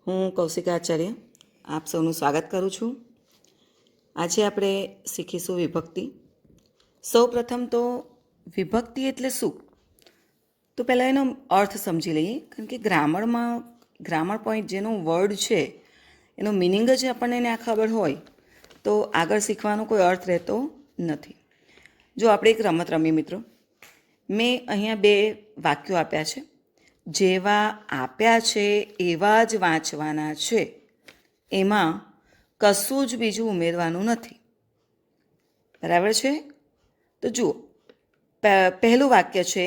હું કૌશિકા આચાર્ય આપ સૌનું સ્વાગત કરું છું. આજે આપણે શીખીશું વિભક્તિ. સૌ પ્રથમ તો વિભક્તિ એટલે શું, તો પહેલાં એનો અર્થ સમજી લઈએ. કારણ કે ગ્રામર પોઈન્ટ જેનો વર્ડ છે એનો મિનિંગ જ આપણને ના ખબર હોય તો આગળ શીખવાનો કોઈ અર્થ રહેતો નથી. જો આપણે એક રમત રમીએ મિત્રો, મેં અહીંયા 2 વાક્યો આપ્યા છે. જેવા આપ્યા છે એવા જ વાંચવાના છે, એમાં કશું જ બીજું ઉમેરવાનું નથી. બરાબર છે? તો જુઓ, પહેલું વાક્ય છે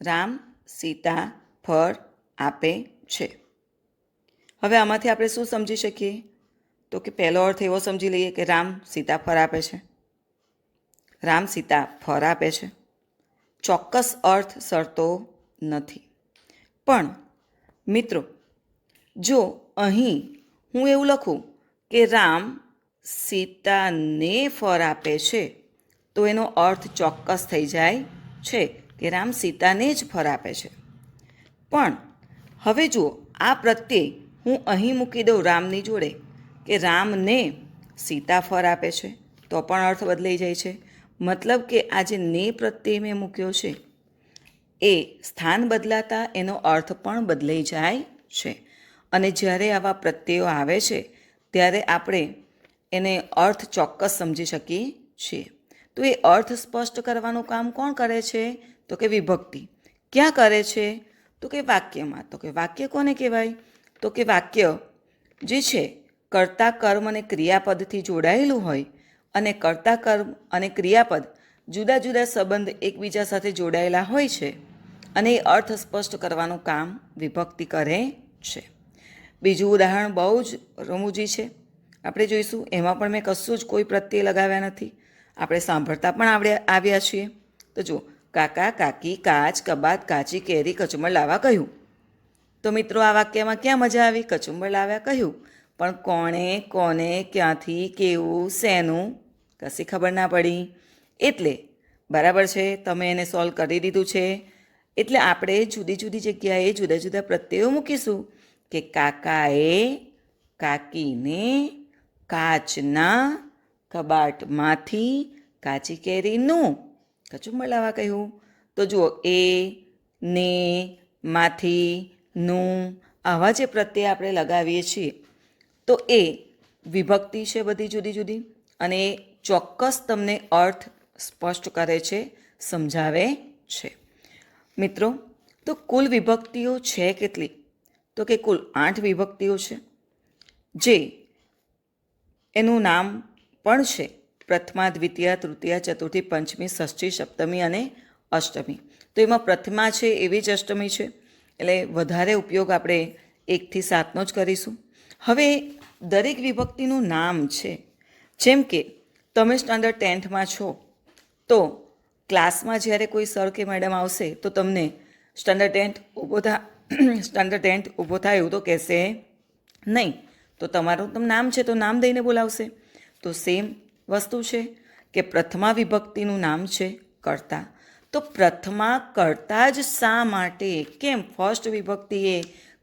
રામ સીતા ફળ આપે છે. હવે આમાંથી આપણે શું સમજી શકીએ? તો કે પહેલો અર્થ એવો સમજી લઈએ કે રામ સીતા ફળ આપે છે. રામ સીતા ફળ આપે છે. ચોક્કસ અર્થ સરતો નથી. પણ મિત્રો, જો અહીં હું એવું લખું કે રામ સીતાને ફળ આપે છે, તો એનો અર્થ ચોક્કસ થઈ જાય છે કે રામ સીતાને જ ફળ આપે છે. પણ હવે જુઓ, આ પ્રત્યય હું અહીં મૂકી દઉં રામની જોડે કે રામને સીતા ફળ આપે છે, તો પણ અર્થ બદલાઈ જાય છે. મતલબ કે આ જે ને પ્રત્યય મેં મૂક્યો છે એ સ્થાન બદલાતા એનો અર્થ પણ બદલાઈ જાય છે. અને જ્યારે આવા પ્રત્યયો આવે છે ત્યારે આપણે એને અર્થ ચોક્કસ સમજી શકીએ છીએ. તો એ અર્થ સ્પષ્ટ કરવાનું કામ કોણ કરે છે? તો કે વિભક્તિ. ક્યાં કરે છે? તો કે વાક્યમાં. તો કે વાક્ય કોને કહેવાય? તો કે વાક્ય જે છે કર્તા કર્મ અને ક્રિયાપદથી જોડાયેલું હોય, અને કર્તા કર્મ અને ક્રિયાપદ જુદા જુદા સંબંધ એકબીજા સાથે જોડાયેલા હોય છે, અને એ અર્થ સ્પષ્ટ કરવાનું કામ વિભક્તિ કરે છે. બીજું ઉદાહરણ બહુ જ રમૂજી છે, આપણે જોઈશું. એમાં પણ મેં કશું જ કોઈ પ્રત્યય લગાવ્યા નથી. આપણે સાંભળતા પણ આવ્યા છીએ. તો જુઓ, કાકા કાકી કાચ કબાટ કાચી કેરી કચુંબર લાવવા કહ્યું. તો મિત્રો, આ વાક્યમાં ક્યાં મજા આવી? કચુંબર લાવ્યા કહ્યું, પણ કોણે, કોને, ક્યાંથી, કેવું, શેનું, કશી ખબર ના પડી. એટલે બરાબર છે, તમે એને સોલ્વ કરી દીધું છે. એટલે આપણે જુદી જુદી જગ્યાએ જુદા જુદા પ્રત્યયો મૂકીશું કે કાકાએ કાકીને કાચના કબાટમાંથી કાચી કેરીનું કચુંબર લાવવા કહ્યું. તો જુઓ, એ, ને, માંથી, નું, આવા જે પ્રત્યય આપણે લગાવીએ છીએ તો એ વિભક્તિ છે બધી જુદી જુદી, અને એ ચોક્કસ તમને અર્થ સ્પષ્ટ કરે છે, સમજાવે છે. મિત્રો, તો કુલ વિભક્તિઓ છે કેટલી? તો કે કુલ 8 વિભક્તિઓ છે, જે એનું નામ પણ છે પ્રથમા દ્વિતીય તૃતીય ચતુર્થી પંચમી ષષ્ઠી સપ્તમી અને અષ્ટમી. તો એમાં પ્રથમા છે એવી જ અષ્ટમી છે, એટલે વધારે ઉપયોગ આપણે 1 થી 7નો જ કરીશું. હવે દરેક વિભક્તિનું નામ છે. જેમ કે તમે સ્ટાન્ડર્ડ 10થમાં છો, તો ક્લાસમાં જ્યારે કોઈ સર કે મેડમ આવશે તો તમને સ્ટાન્ડર્ડ 10 ઊભો થાય એવું તો કહેશે નહીં. તો તમારું નામ છે તો નામ દઈને બોલાવશે. તો સેમ વસ્તુ છે કે પ્રથમા વિભક્તિનું નામ છે કર્તા. તો પ્રથમા કર્તા જ શા માટે? કેમ ફર્સ્ટ વિભક્તિ એ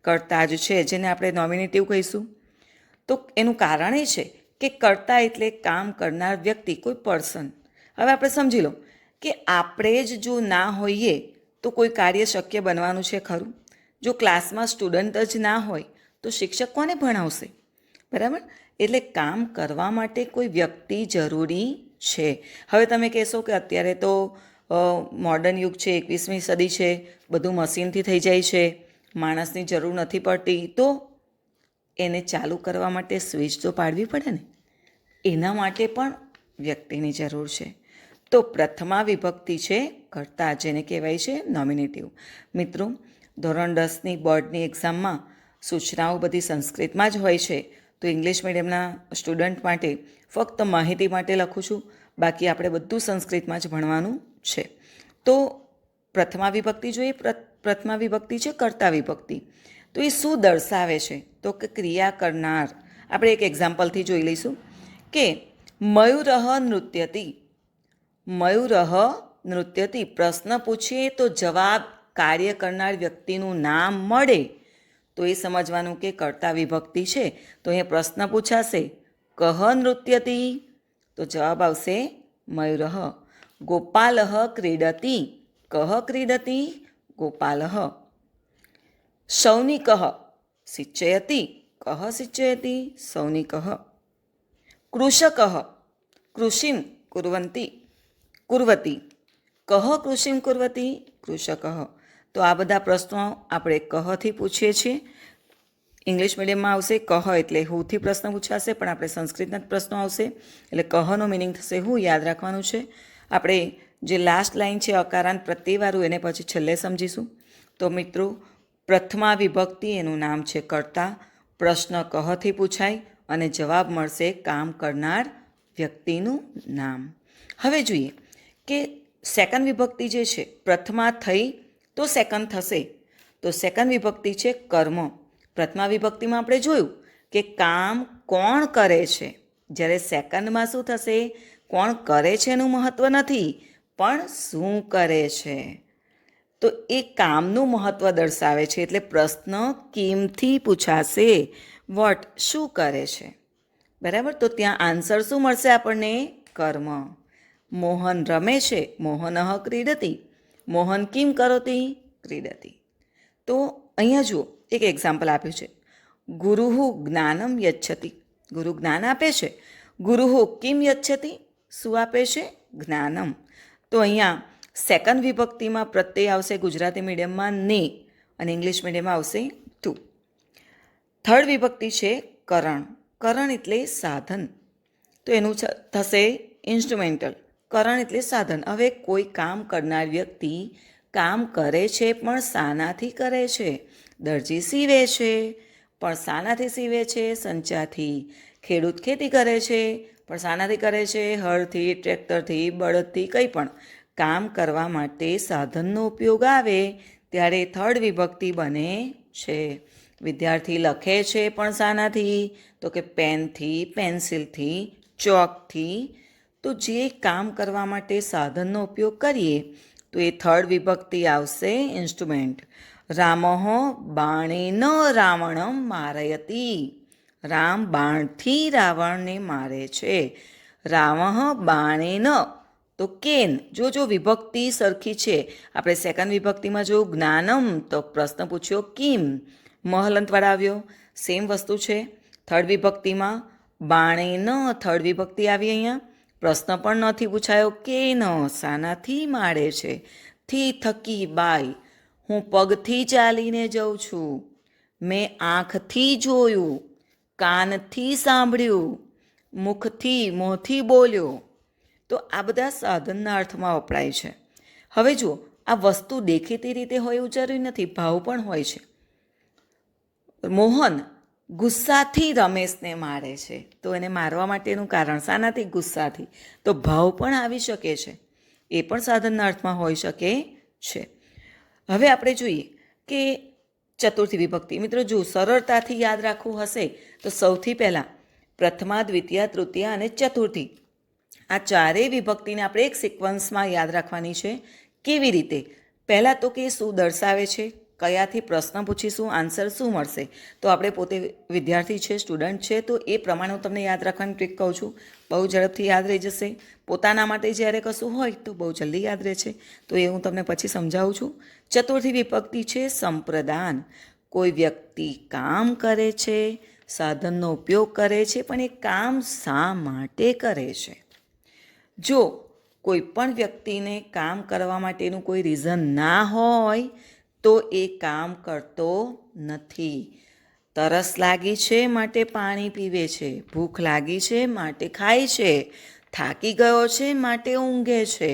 કર્તા જ છે, જેને આપણે નોમિનેટિવ કહીશું? તો એનું કારણ એ છે કે કર્તા એટલે કામ કરનાર વ્યક્તિ, કોઈ પર્સન. હવે આપણે સમજી લો કે આપણે જ જો ના હોઈએ તો કોઈ કાર્ય શક્ય બનવાનું છે ખરું? જો ક્લાસમાં સ્ટુડન્ટ જ ના હોય તો શિક્ષક કોને ભણાવશે? બરાબર? એટલે કામ કરવા માટે કોઈ વ્યક્તિ જરૂરી છે. હવે તમે કહેશો કે અત્યારે તો મોડર્ન યુગ છે, 21મી સદી છે, બધું મશીનથી થઈ જાય છે, માણસની જરૂર નથી પડતી. તો એને ચાલુ કરવા માટે સ્વિચ તો પાડવી પડે ને, એના માટે પણ વ્યક્તિની જરૂર છે. તો પ્રથમા વિભક્તિ છે કર્તા, જેને કહેવાય છે નોમિનેટિવ. મિત્રો, ધોરણ 10ની બોર્ડની એક્ઝામમાં સૂચનાઓ બધી સંસ્કૃતમાં જ હોય છે, તો ઇંગ્લિશ મીડિયમના સ્ટુડન્ટ માટે ફક્ત માહિતી માટે લખું છું, બાકી આપણે બધું સંસ્કૃતમાં જ ભણવાનું છે. તો પ્રથમા વિભક્તિ જોઈએ. પ્રથમા વિભક્તિ છે કર્તા વિભક્તિ. તો એ શું દર્શાવે છે? તો કે ક્રિયા કરનાર. આપણે એક એક્ઝામ્પલથી જોઈ લઈશું કે મયુરઃ નૃત્યતિ. મયુરઃ નૃત્યતિ પ્રશ્ન પૂછીએ તો જવાબ કાર્ય કરનાર વ્યક્તિનું નામ મળે તો એ સમજવાનું કે કર્તા વિભક્તિ છે. તો અહીંયા પ્રશ્ન પૂછાશે કહ નૃત્યતી, તો જવાબ આવશે મયુરઃ. ગોપાલઃ ક્રીડતી, કહ ક્રીડતી ગોપાલઃ. સૌનિકઃ સિંચયતિ, કહ સિંચયતિ સૌનિકઃ. કૃષકઃ કૃષિં કુર્વતી, કહ કૃષિં કુર્વતી કૃષકઃ. તો આ બધા પ્રશ્નો આપણે કહથી પૂછીએ છીએ. ઇંગ્લિશ મીડિયમમાં આવશે કહ એટલે હુંથી પ્રશ્ન પૂછાશે, પણ આપણે સંસ્કૃતના જ પ્રશ્નો આવશે એટલે કહનો મિનિંગ થશે હું, યાદ રાખવાનું છે. આપણે જે લાસ્ટ લાઈન છે અકારાંત પ્રત્યયવાળું એને પછી છેલ્લે સમજીશું. તો મિત્રો, પ્રથમા વિભક્તિ એનું નામ છે કર્તા. પ્રશ્ન કહથી પૂછાય અને જવાબ મળશે કામ કરનાર વ્યક્તિનું નામ. હવે જોઈએ કે સેકન્ડ વિભક્તિ જે છે, પ્રથમા થઈ તો સેકન્ડ થશે. તો સેકન્ડ વિભક્તિ છે કર્મ. પ્રથમા વિભક્તિમાં આપણે જોયું કે કામ કોણ કરે છે, જ્યારે સેકન્ડમાં શું થશે, કોણ કરે છે એનું મહત્ત્વ નથી, પણ શું કરે છે. તો એ કામનું મહત્ત્વ દર્શાવે છે. એટલે પ્રશ્ન કેમથી પૂછાશે, વોટ શું કરે છે, બરાબર. તો ત્યાં આન્સર શું મળશે આપણને, કર્મ. મોહન રમે છે, મોહનઃ ક્રીડતી, મોહન કિમ કરોતી ક્રીડતી. તો અહીંયા જુઓ એક એક્ઝામ્પલ આપ્યું છે. ગુરુઃ જ્ઞાનમ યચ્છતિ, ગુરુ જ્ઞાન આપે છે. ગુરુઃ કિમ યચ્છતિ, શું આપે છે, જ્ઞાનમ. તો અહીંયા સેકન્ડ વિભક્તિમાં પ્રત્યય આવશે ગુજરાતી મીડિયમમાં ને, અને ઇંગ્લિશ મીડિયમમાં આવશે તું. થર્ડ વિભક્તિ છે કરણ. કરણ એટલે સાધન, તો એનું થશે ઇન્સ્ટ્રુમેન્ટલ. કરણ એટલે સાધન. હવે કોઈ કામ કરનાર વ્યક્તિ કામ કરે છે પણ શાનાથી કરે છે. દરજી સીવે છે પણ શાનાથી સીવે છે, સંચાથી. ખેડૂત ખેતી કરે છે પણ શાનાથી કરે છે, હળથી, ટ્રેક્ટરથી, બળદથી, કંઈ પણ કામ કરવા માટે સાધનનો ઉપયોગ આવે ત્યારે થર્ડ વિભક્તિ બને છે. વિદ્યાર્થી લખે છે પણ શાનાથી, તો કે પેનથી, પેન્સિલથી, ચોકથી. તો જે કામ કરવા માટે સાધનનો ઉપયોગ કરીએ તો એ થર્ડ વિભક્તિ આવશે ઇન્સ્ટ્રુમેન્ટ. રામઃ બાણેન રાવણમ મારયતિ, રામ બાણથી રાવણને મારે છે. રામઃ બાણેન, તો કેન. જો વિભક્તિ સરખી છે. આપણે સેકન્ડ વિભક્તિમાં જો જ્ઞાનમ, તો પ્રશ્ન પૂછ્યો કિમ, મહલંતવાળા આવ્યો. સેમ વસ્તુ છે થર્ડ વિભક્તિમાં. બાણેન થર્ડ વિભક્તિ આવી અહીંયા, પ્રશ્ન પણ નથી પૂછાયો કેન, શાનાથી મારે છે. થી થકી બાય, હું પગથી ચાલીને જઉં છું. મેં આંખથી જોયું, કાનથી સાંભળ્યું, મુખથી મોંથી બોલ્યો. તો આ બધા સાધનના અર્થમાં વપરાય છે. હવે જુઓ, આ વસ્તુ દેખીતી રીતે હોય એવું જરૂરી નથી, ભાવ પણ હોય છે. મોહન ગુસ્સાથી રમેશને મારે છે, તો એને મારવા માટેનું કારણ શાનાથી, ગુસ્સાથી. તો ભાવ પણ આવી શકે છે, એ પણ સાધનના અર્થમાં હોઈ શકે છે. હવે આપણે જોઈએ કે ચતુર્થી વિભક્તિ. મિત્રો જો સરળતાથી યાદ રાખવું હશે તો સૌથી પહેલાં પ્રથમા, દ્વિતીયા, તૃતીયા અને ચતુર્થી, આ ચારેય વિભક્તિને આપણે એક સિક્વન્સમાં યાદ રાખવાની છે. કેવી રીતે? પહેલાં તો કે શું દર્શાવે છે, કયાથી પ્રશ્ન પૂછીશું, આન્સર શું મળશે. તો આપણે પોતે વિદ્યાર્થી છે, સ્ટુડન્ટ છે, તો એ પ્રમાણે હું તમને યાદ રાખવાની ટ્રીક કહું છું. બહુ ઝડપથી યાદ રહી જશે. પોતાના માટે જ્યારે કશું હોય તો બહુ જલ્દી યાદ રહે છે, તો એ હું તમને પછી સમજાવું છું. ચતુર્થી વિભક્તિ છે સંપ્રદાન. કોઈ વ્યક્તિ કામ કરે છે, સાધનનો ઉપયોગ કરે છે, પણ એ કામ શા માટે કરે છે. જો કોઈ પણ વ્યક્તિને કામ કરવા માટેનું કોઈ રીઝન ના હોય તો એ કામ કરતો નથી. તરસ લાગી છે માટે પાણી પીવે છે, ભૂખ લાગી છે માટે ખાય છે, થાકી ગયો છે માટે ઊંઘે છે,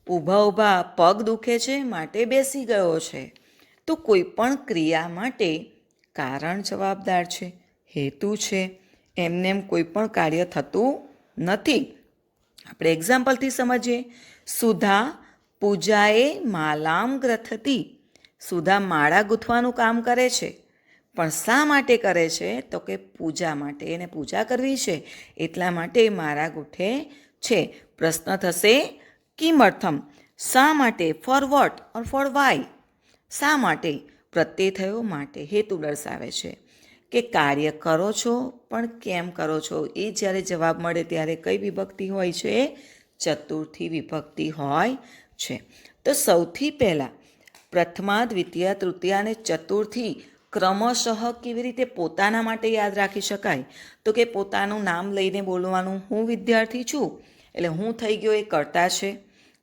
ઊભા ઊભા પગ દુખે છે માટે બેસી ગયો છે. તો કોઈ પણ ક્રિયા માટે કારણ જવાબદાર છે, હેતુ છે. એમને કોઈ પણ કાર્ય થતું નથી. આપણે એક્ઝામ્પલથી સમજીએ. સુધા પૂજાએ માલામ ગ્રથતી. સુધા માળા ગૂંથવાનું કામ કરે છે, પણ શા માટે કરે છે, તો કે પૂજા માટે. એને પૂજા કરવી છે એટલા માટે માળા ગૂંથે છે. પ્રશ્ન થશે કિમર્થમ, શા માટે, ફોર વોટ ઓર ફોર વાય, શા માટે. પ્રત્યય થયો માટે, હેતુ દર્શાવે છે કે કાર્ય કરો છો પણ કેમ કરો છો. એ જ્યારે જવાબ મળે ત્યારે કઈ વિભક્તિ હોય છે? ચતુર્થી વિભક્તિ હોય છે. તો સૌથી પહેલાં પ્રથમા, દ્વિતીય, તૃતીય અને ચતુર્થી ક્રમશઃ કેવી રીતે પોતાના માટે યાદ રાખી શકાય? તો કે પોતાનું નામ લઈને બોલવાનું. હું વિદ્યાર્થી છું એટલે હું થઈ ગયો એ કર્તા છે,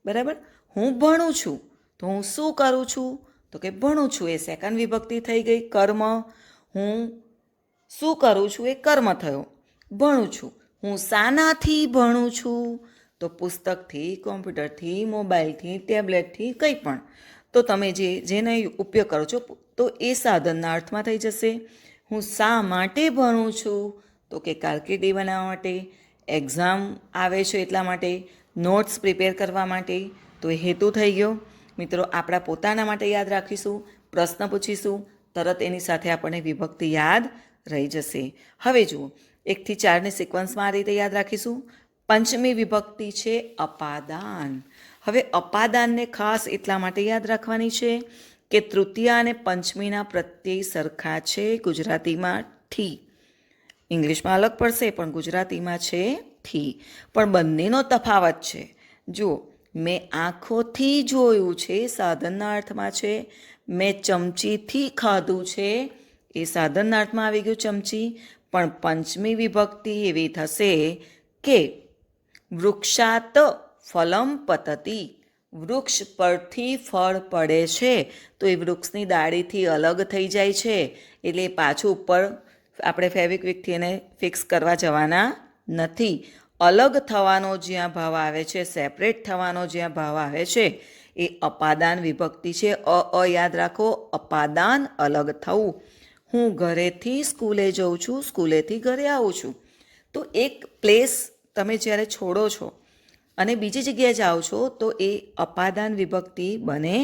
બરાબર. હું ભણું છું તો હું શું કરું છું? તો કે ભણું છું, એ સેકન્ડ વિભક્તિ થઈ ગઈ. કર્મ, હું શું કરું છું એ કર્મ થયો. ભણું છું, હું શાનાથી ભણું છું? તો પુસ્તકથી, કોમ્પ્યુટરથી, મોબાઈલથી, ટેબ્લેટથી, કંઈ પણ. તો તમે જેનો ઉપયોગ કરો છો તો એ સાધનના અર્થમાં થઈ જશે. હું શા માટે ભણું છું? તો કે કારકિર્દી બનાવવા માટે, એક્ઝામ આવે છે એટલા માટે, નોટ્સ પ્રિપેર કરવા માટે. તો એ હેતુ થઈ ગયો. મિત્રો, આપણા પોતાના માટે યાદ રાખીશું, પ્રશ્ન પૂછીશું, તરત એની સાથે આપણને વિભક્તિ યાદ રહી જશે. હવે જુઓ, 1 થી 4ની સિક્વન્સમાં આ રીતે યાદ રાખીશું. પંચમી વિભક્તિ છે અપાદાન. હવે અપાદાનને ખાસ એટલા માટે યાદ રાખવાની છે કે તૃતીય અને પંચમીના પ્રત્યય સરખા છે. ગુજરાતીમાં થી, ઇંગ્લિશમાં અલગ પડશે પણ ગુજરાતીમાં છે થી. પણ બંનેનો તફાવત છે. જુઓ, મેં આંખોથી જોયું છે સાધનના અર્થમાં છે. મેં ચમચીથી ખાધું છે એ સાધનના અર્થમાં આવી ગયું ચમચી. પણ પંચમી વિભક્તિ એવી થશે કે વૃક્ષાત ફલમ પતતી. વૃક્ષ પરથી ફળ પડે છે તો એ વૃક્ષની ડાળીથી અલગ થઈ જાય છે, એટલે પાછું ઉપર આપણે ફેવિક્વિકથી એને ફિક્સ કરવા જવાના નથી. અલગ થવાનો જ્યાં ભાવ આવે છે, સેપરેટ થવાનો જ્યાં ભાવ આવે છે, એ અપાદાન વિભક્તિ છે. યાદ રાખો, અપાદાન, અલગ થવું. હું ઘરેથી સ્કૂલે જઉં છું, સ્કૂલેથી ઘરે આવું છું. તો એક પ્લેસ તમે જ્યારે છોડો છો અને બીજી જગ્યાએ જાઓ છો તો એ અપાદાન વિભક્તિ બને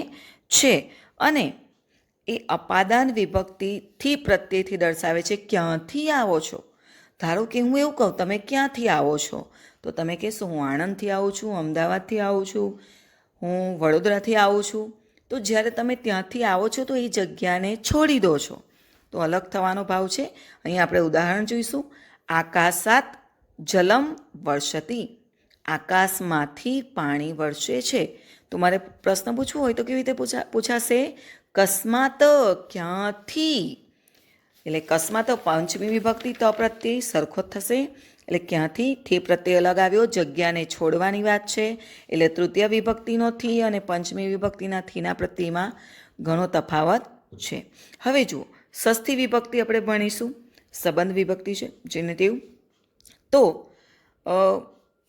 છે. અને એ અપાદાન વિભક્તિથી પ્રત્યયથી દર્શાવે છે ક્યાંથી આવો છો. ધારો કે હું એવું કહું, તમે ક્યાંથી આવો છો? તો તમે કહેશો હું આણંદથી આવું છું, અમદાવાદથી આવું છું, હું વડોદરાથી આવું છું. તો જ્યારે તમે ત્યાંથી આવો છો તો એ જગ્યાને છોડી દો છો, તો અલગ થવાનો ભાવ છે. અહીં આપણે ઉદાહરણ જોઈશું. આકાશાત જલમ વર્ષતી. આકાશમાંથી પાણી વરસે છે. તો મારે પ્રશ્ન પૂછવો હોય તો કેવી રીતે પૂછાશે? કસ્માત, ક્યાંથી. એટલે કસ્માત પંચમી વિભક્તિ તો પ્રત્યય સરખો જ થશે. એટલે ક્યાંથી, થી પ્રત્યય અલગ આવ્યો, જગ્યાને છોડવાની વાત છે. એટલે તૃતીય વિભક્તિનો થી અને પંચમી વિભક્તિના થીના પ્રત્યયમાં ઘણો તફાવત છે. હવે જુઓ, ષષ્ઠી વિભક્તિ આપણે ભણીશું. સંબંધ વિભક્તિ છે જેનેટિવ. તો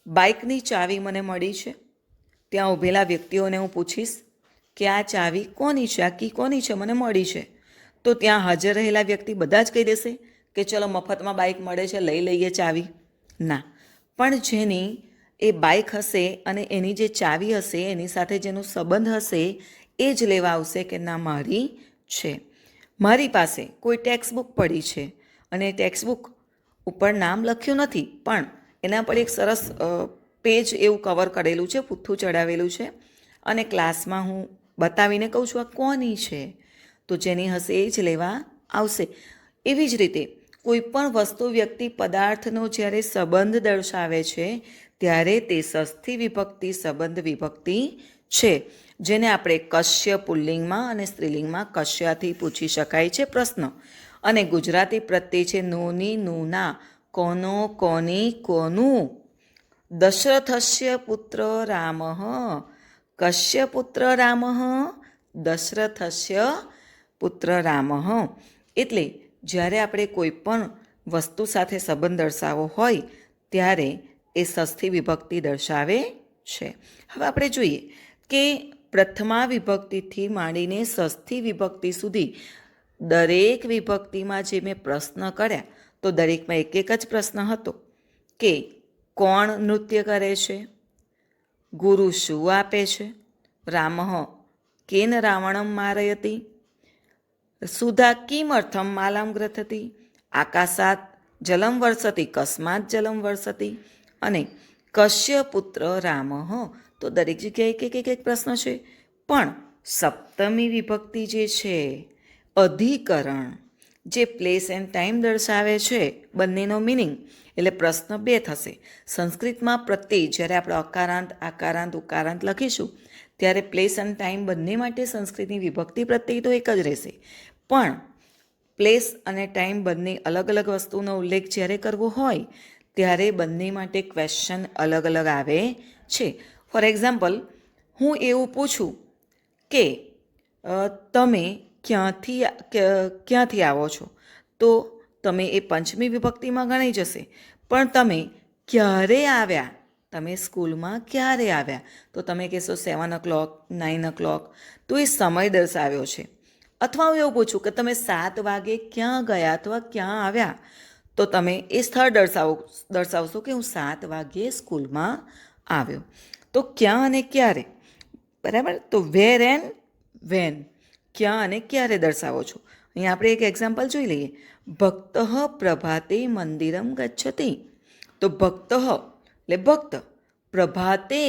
બાઇકની ચાવી મને મળી છે. ત્યાં ઊભેલા વ્યક્તિઓને હું પૂછીશ કે આ ચાવી કોની છે, આ કી કોની છે, મને મળી છે. તો ત્યાં હાજર રહેલા વ્યક્તિ બધા જ કહી દેશે કે ચલો મફતમાં બાઇક મળે છે, લઈ લઈએ ચાવી. ના, પણ જેની એ બાઇક હશે અને એની જે ચાવી હશે, એની સાથે જેનો સંબંધ હશે, એ જ લેવા આવશે કે ના મારી છે. મારી પાસે કોઈ ટેક્સ્ટ બુક પડી છે અને ટેક્સ્ટ બુક ઉપર નામ લખ્યું નથી, પણ એના પર એક સરસ પેજ એવું કવર કરેલું છે, પૂઠ્ઠું ચડાવેલું છે, અને ક્લાસમાં હું બતાવીને કહું છું આ કોની છે, તો જેની હશે એ જ લેવા આવશે. એવી જ રીતે કોઈ પણ વસ્તુ, વ્યક્તિ, પદાર્થનો જ્યારે સંબંધ દર્શાવે છે ત્યારે તે ષષ્ઠી વિભક્તિ સંબંધ વિભક્તિ છે, જેને આપણે કશ્ય પુલ્લિંગમાં અને સ્ત્રીલિંગમાં કશ્યાથી પૂછી શકાય છે પ્રશ્ન. અને ગુજરાતી પ્રત્યય છે નોની, નૂના, કોનો, કોની, કોનું. દશરથસ્ય પુત્ર રામ, કશ્ય પુત્ર રામ, દશરથસ્ય પુત્ર રામ. એટલે જ્યારે આપણે કોઈ પણ વસ્તુ સાથે સંબંધ દર્શાવવો હોય ત્યારે એ ષષ્ઠી વિભક્તિ દર્શાવે છે. હવે આપણે જોઈએ કે પ્રથમા વિભક્તિથી માંડીને ષષ્ઠી વિભક્તિ સુધી દરેક વિભક્તિમાં જે મેં પ્રશ્ન કર્યા તો દરેકમાં એક એક જ પ્રશ્ન હતો કે કોણ નૃત્ય કરે છે, ગુરુ શું આપે છે, રામ કેન રાવણમ મારયતી, સુધા કિમર્થમ માલામ ગ્રથતી, આકાશાત જલમ વર્ષતી, કસ્માત જલમ વર્ષતી, અને કશ્ય પુત્ર રામ. તો દરેક જગ્યાએ એક એક પ્રશ્ન છે. પણ સપ્તમી વિભક્તિ જે છે અધિકરણ જે પ્લેસ એન્ડ ટાઈમ દર્શાવે છે બંનેનો મિનિંગ, એટલે પ્રશ્ન 2 થશે. સંસ્કૃતમાં પ્રત્યય જ્યારે આપણે અકારાંત, આકારાંત, ઉકારાંત લખીશું ત્યારે પ્લેસ એન્ડ ટાઈમ બંને માટે સંસ્કૃતની વિભક્તિ પ્રત્યય તો એક જ રહેશે, પણ પ્લેસ અને ટાઈમ બંને અલગ અલગ વસ્તુનો ઉલ્લેખ જ્યારે કરવો હોય ત્યારે બંને માટે ક્વેશ્ચન અલગ અલગ આવે છે. ફોર એક્ઝામ્પલ, હું એવું પૂછું કે તમે ક્યાંથી આવો છો, તો તમે એ પંચમી વિભક્તિમાં ગણાઈ જશે. પણ તમે ક્યારે આવ્યા, તમે સ્કૂલમાં ક્યારે આવ્યા, તો તમે કહેશો 7 o'clock, 9 o'clock, તો એ સમય દર્શાવ્યો છે. અથવા હું એવું પૂછું કે તમે 7 વાગે ક્યાં ગયા અથવા ક્યાં આવ્યા, તો તમે એ સ્થળ દર્શાવશો કે હું 7 વાગ્યે સ્કૂલમાં આવ્યો. તો ક્યાં અને ક્યારે, બરાબર. તો વેર એન્ડ વેન, ક્યાં અને ક્યારે દર્શાવો છો. અહીંયા આપણે એક એક્ઝામ્પલ જોઈ લઈએ. ભક્ત પ્રભાતે મંદિરમ ગચ્છતિ. તો ભક્ત એટલે ભક્ત, પ્રભાતે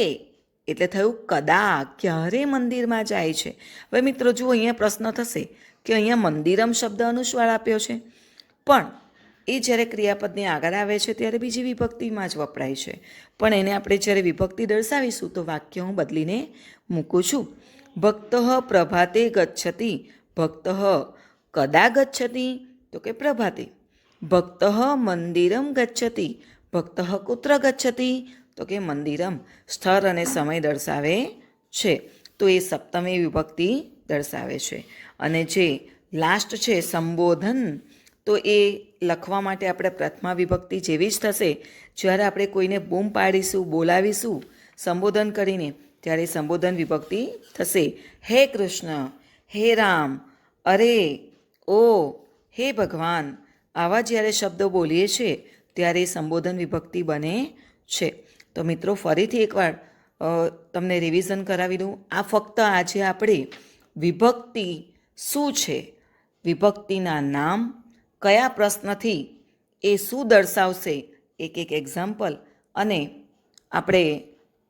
એટલે થયું કદા, ક્યારે મંદિરમાં જાય છે. હવે મિત્રો જુઓ, અહીંયા પ્રશ્ન થશે કે અહીંયા મંદિરમ શબ્દ અનુસ્વાર આપ્યો છે, પણ એ જ્યારે ક્રિયાપદની આગળ આવે છે ત્યારે બીજી વિભક્તિમાં જ વપરાય છે. પણ એને આપણે જ્યારે વિભક્તિ દર્શાવીશું તો વાક્ય હું બદલીને મૂકું છું. ભક્ત પ્રભાતે ગચ્છતિ, ભક્ત કદા ગચ્છતિ, તો કે પ્રભાતે. ભક્ત મંદિરમ ગચ્છતિ, ભક્ત કુત્ર ગચ્છતિ, તો કે મંદિરમ. સ્થળ અને સમય દર્શાવે છે, તો એ સપ્તમી વિભક્તિ દર્શાવે છે. અને જે લાસ્ટ છે સંબોધન, તો એ લખવા માટે આપણે પ્રથમા વિભક્તિ જેવી જ થશે. જ્યારે આપણે કોઈને બૂમ પાડીશું, બોલાવીશું સંબોધન કરીને, ત્યારે સંબોધન વિભક્તિ થશે. હે કૃષ્ણ, હે રામ, અરે, ઓ, હે ભગવાન, આવા જ્યારે શબ્દો બોલીએ છીએ ત્યારે સંબોધન વિભક્તિ બને છે. તો મિત્રો ફરીથી એકવાર તમને રિવિઝન કરાવી દઉં. આ ફક્ત આજે આપણે વિભક્તિ શું છે, વિભક્તિના નામ, કયા પ્રશ્નથી એ શું દર્શાવશે, એક એક્ઝામ્પલ, અને આપણે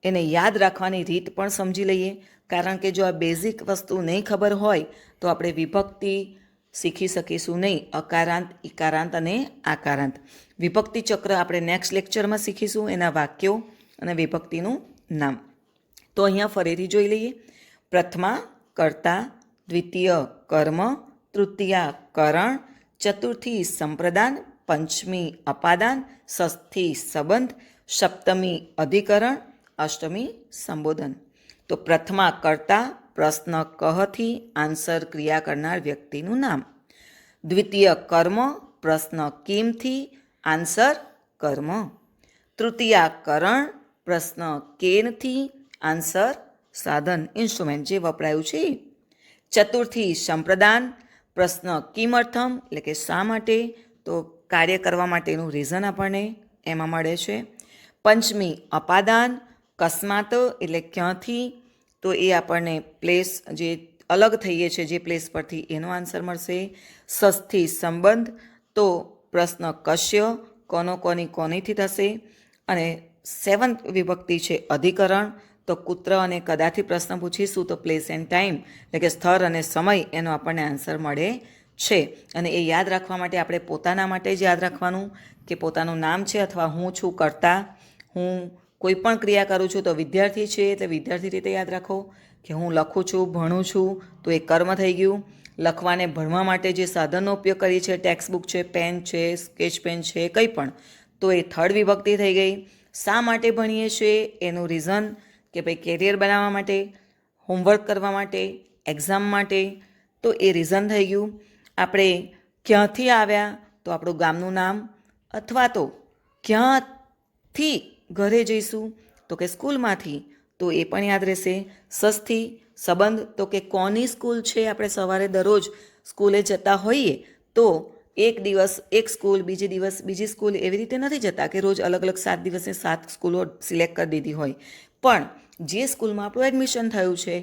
એને યાદ રાખવાની રીત પણ સમજી લઈએ. કારણ કે જો આ બેઝિક વસ્તુ નહીં ખબર હોય તો આપણે વિભક્તિ શીખી શકીશું નહીં. અકારાંત, ઇકારાંત અને આકારાંત. વિભક્તિ ચક્ર આપણે નેક્સ્ટ લેક્ચરમાં શીખીશું, એના વાક્યો અને વિભક્તિનું નામ. તો અહીંયા ફરીથી જોઈ લઈએ. પ્રથમા કર્તા, દ્વિતીય કર્મ, તૃતીયા કરણ, ચતુર્થી સંપ્રદાન, પંચમી અપાદાન, ષષ્ઠી સંબંધ, સપ્તમી અધિકરણ, અષ્ટમી સંબોધન. તો પ્રથમા કર્તા, પ્રશ્ન કહથી આન્સર ક્રિયા કરનાર વ્યક્તિનું નામ. દ્વિતીય કર્મ, પ્રશ્ન કેમથી આન્સર કર્મ. તૃતીયા કરણ, પ્રશ્ન કેનથી આન્સર સાધન, ઇન્સ્ટ્રુમેન્ટ જે વપરાયું છે. ચતુર્થી સંપ્રદાન, પ્રશ્ન કિમર્થમ એટલે કે શા માટે, તો કાર્ય કરવા માટેનું રીઝન આપણને એમાં મળે છે. પંચમી અપાદાન, કસ્માત એટલે ક્યાંથી, તો એ આપણને પ્લેસ જે અલગ થઈએ છે જે પ્લેસ પરથી, એનો આન્સર મળશે. ષષ્ઠી સંબંધ, તો પ્રશ્ન કશ્ય, કોનીથી થશે. અને 7th વિભક્તિ છે અધિકરણ, તો કુત્ર અને કદાથી પ્રશ્ન પૂછીશું તો પ્લેસ એન્ડ ટાઈમ એટલે કે સ્થળ અને સમય, એનો આપણને આન્સર મળે છે. અને એ યાદ રાખવા માટે આપણે પોતાના માટે જ યાદ રાખવાનું કે પોતાનું નામ છે, અથવા હું છું કર્તા, હું કોઈ પણ ક્રિયા કરું છું તો વિદ્યાર્થી છે એટલે વિદ્યાર્થી રીતે યાદ રાખો. કે હું લખું છું, ભણું છું, તો એ કર્મ થઈ ગયું. લખવાને ભણવા માટે જે સાધનનો ઉપયોગ કરીએ છીએ, ટેક્સ્ટ બુક છે, પેન છે, સ્કેચ પેન છે, કંઈ પણ, તો એ થર્ડ વિભક્તિ થઈ ગઈ. શા માટે ભણીએ છીએ એનું રીઝન, કે ભાઈ કેરિયર બનાવવા માટે, હોમવર્ક કરવા માટે, એક્ઝામ માટે, તો એ રીઝન થઈ ગયું. આપણે ક્યાંથી આવ્યા, તો આપણું ગામનું નામ, અથવા તો ક્યાંથી ઘરે જઈશું, તો કે સ્કૂલમાંથી, તો એ પણ યાદ રહેશે. ષષ્ઠી સંબંધ, તો કે કોની સ્કૂલ છે, આપણે સવારે દરરોજ સ્કૂલે જતા હોઈએ તો એક દિવસ એક સ્કૂલ, બીજી દિવસ બીજી સ્કૂલ, એવી રીતે નથી જતા કે રોજ અલગ અલગ 7 દિવસે 7 સ્કૂલો સિલેક્ટ કરી દીધી હોય. પણ જે સ્કૂલમાં આપણું એડમિશન થયું છે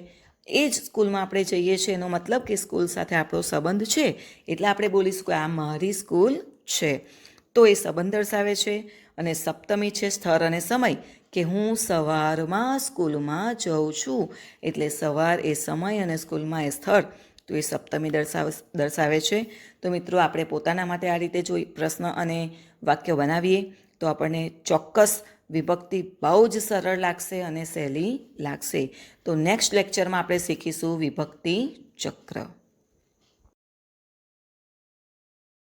એ જ સ્કૂલમાં આપણે જઈએ છીએ, એનો મતલબ કે સ્કૂલ સાથે આપણો સંબંધ છે, એટલે આપણે બોલીશું કે આ મારી સ્કૂલ છે. તો એ સંબંધ દર્શાવે છે. અને સપ્તમી છે સ્થળ અને સમય, કે હું સવારમાં સ્કૂલમાં જાઉં છું, એટલે સવાર એ સમય અને સ્કૂલમાં એ સ્થળ, તો એ સપ્તમી દર્શાવે છે. તો મિત્રો આપણે પોતાના માટે આ રીતે જો પ્રશ્ન અને વાક્ય બનાવીએ તો આપણને ચોક્કસ વિભક્તિ બહુ જ સરળ લાગશે અને સહેલી લાગશે. તો નેક્સ્ટ લેક્ચરમાં આપણે શીખીશું વિભક્તિ ચક્ર.